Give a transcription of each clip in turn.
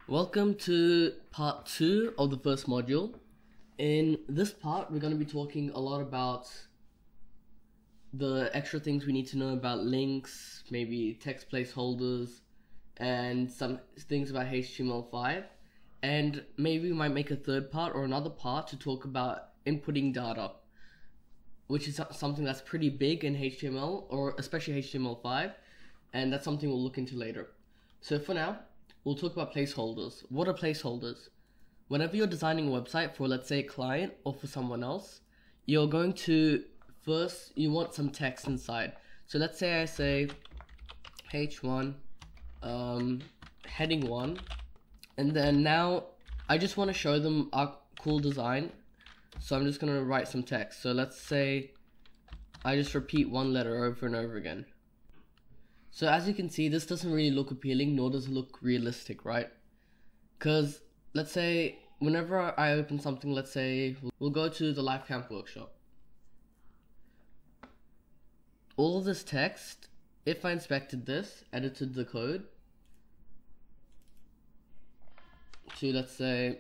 Welcome to part 2 of the first module. In this part, we're going to be talking a lot about the extra things we need to know about links, maybe text placeholders, and some things about HTML5. And maybe we might make a third part or another part to talk about inputting data, which is something that's pretty big in HTML, or especially HTML5, and that's something we'll look into later. So for now, we'll talk about placeholders. What are placeholders? Whenever you're designing a website for, let's say, a client or for someone else, you're going to first, you want some text inside. So let's say I say H1, heading 1, and then now I just want to show them our cool design. So I'm just going to write some text. So let's say I just repeat one letter over and over again. So as you can see, this doesn't really look appealing, nor does it look realistic, right? Because let's say whenever I open something, let's say we'll go to the Life Camp workshop. All of this text, if I inspected this, edited the code to, let's say,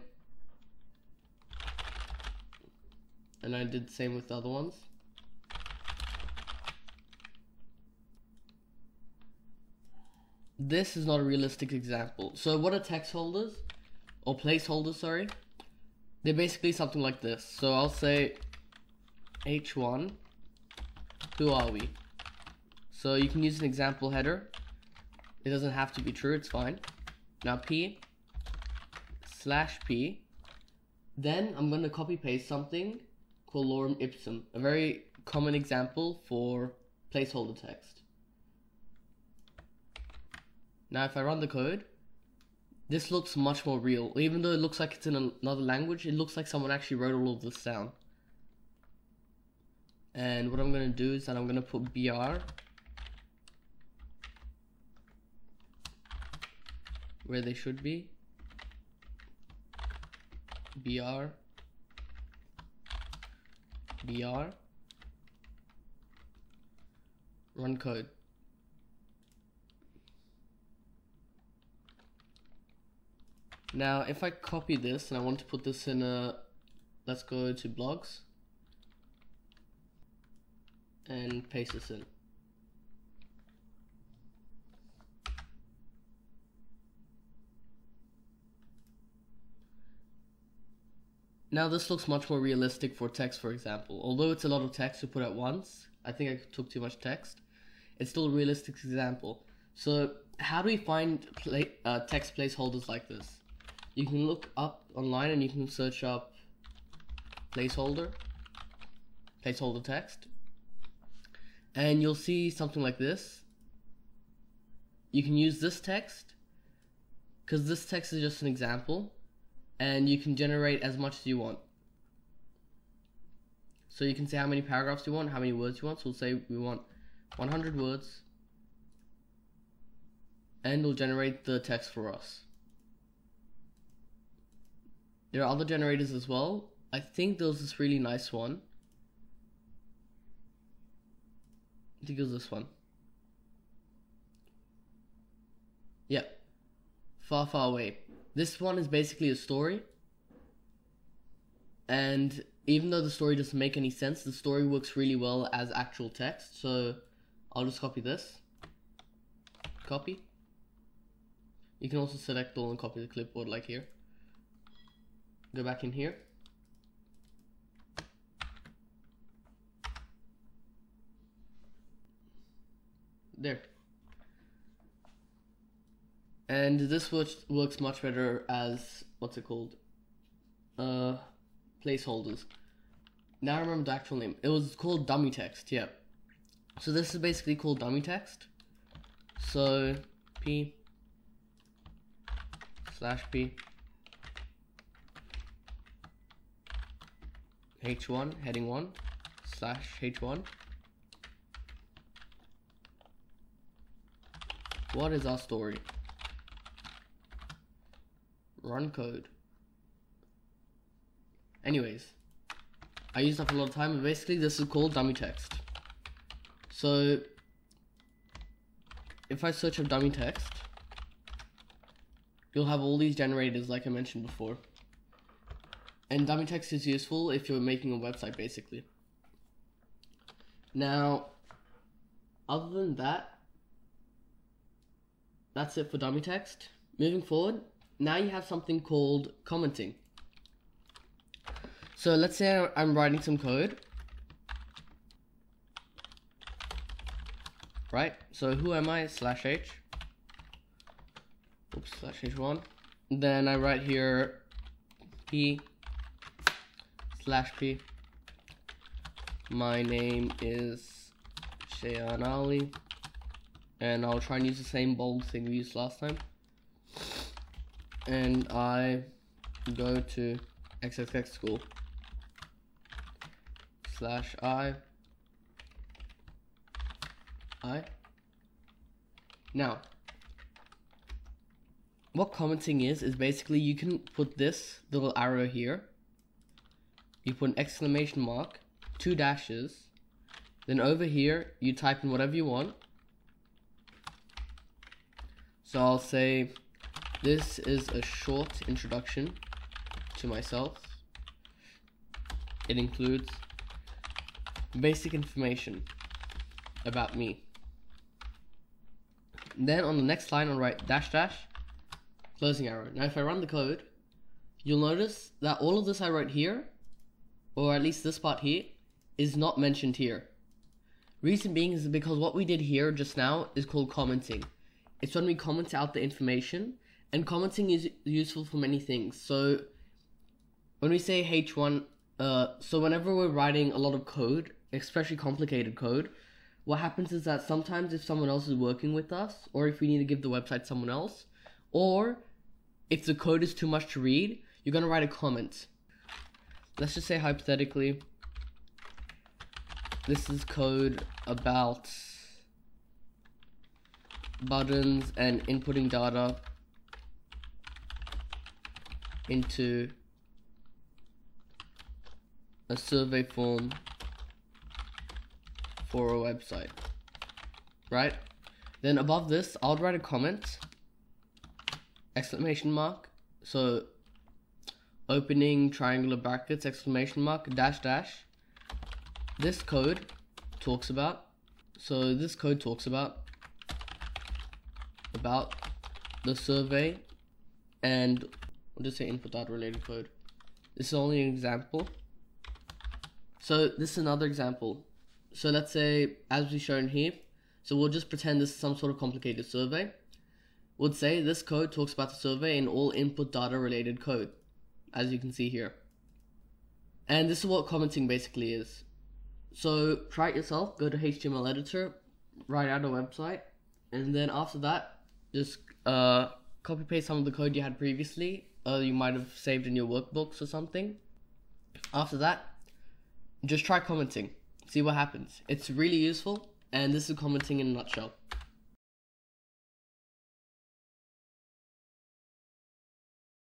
and I did the same with the other ones. This is not a realistic example. So what are text holders, or placeholders, sorry? They're basically something like this. So I'll say H1, who are we? So you can use an example header. It doesn't have to be true, it's fine. Now P/P. Then I'm going to copy paste something called lorem ipsum, a very common example for placeholder text. Now if I run the code, this looks much more real. Even though it looks like it's in another language, it looks like someone actually wrote all of this down. And what I'm going to do is that I'm going to put BR where they should be. BR, run code. Now, if I copy this and I want to put this in a, let's go to blogs and paste this in. Now this looks much more realistic for text, for example. Although it's a lot of text to put at once, I think I took too much text, it's still a realistic example. So how do we find text placeholders like this? You can look up online and you can search up placeholder text, and you'll see something like this. You can use this text because this text is just an example, and you can generate as much as you want. So you can say how many paragraphs you want, how many words you want. So we'll say we want 100 words, and it'll generate the text for us. There are other generators as well. I think there was this really nice one. I think it was this one. Yeah. Far, far away. This one is basically a story. And even though the story doesn't make any sense, the story works really well as actual text. So I'll just copy this. Copy. You can also select all and copy the clipboard like here. Go back in here. There. And this works much better as, what's it called? Placeholders. Now I remember the actual name. It was called dummy text, yeah. So this is basically called dummy text. So P/P H1, heading 1, /H1. What is our story? Run code. Anyways, I used up a lot of time, but basically this is called dummy text. So if I search up dummy text, you'll have all these generators like I mentioned before. And dummy text is useful if you're making a website basically. Now, other than that, that's it for dummy text. Moving forward, now you have something called commenting. So let's say I'm writing some code. Right, so who am I, /h, oops, /h1, then I write here p/p, my name is Shayan Ali, and I'll try and use the same bold thing we used last time, and I go to XXX school, /I. Now, what commenting is basically you can put this little arrow here, you put an exclamation mark, 2 dashes, then over here you type in whatever you want. So I'll say, this is a short introduction to myself. It includes basic information about me. Then on the next line I'll write -- closing arrow. Now if I run the code, you'll notice that all of this I wrote here, or at least this part here, is not mentioned here. Reason being is because what we did here just now is called commenting. It's when we comment out the information, and commenting is useful for many things. So when we say H1, so whenever we're writing a lot of code, especially complicated code, what happens is that sometimes if someone else is working with us, or if we need to give the website to someone else, or if the code is too much to read, you're going to write a comment. Let's just say hypothetically, this is code about buttons and inputting data into a survey form for a website, right? Then above this, I'll write a comment, exclamation mark, so opening triangular brackets, exclamation mark, -- this code talks about, so this code talks about the survey, and I'll just say input data related code. This is only an example. So this is another example. So let's say, as we've shown here, so we'll just pretend this is some sort of complicated survey. We'll say this code talks about the survey and all input data related code, as you can see here. And this is what commenting basically is. So try it yourself, go to HTML editor, write out a website, and then after that, just copy paste some of the code you had previously, you might have saved in your workbooks or something. After that, just try commenting. See what happens. It's really useful, and this is commenting in a nutshell.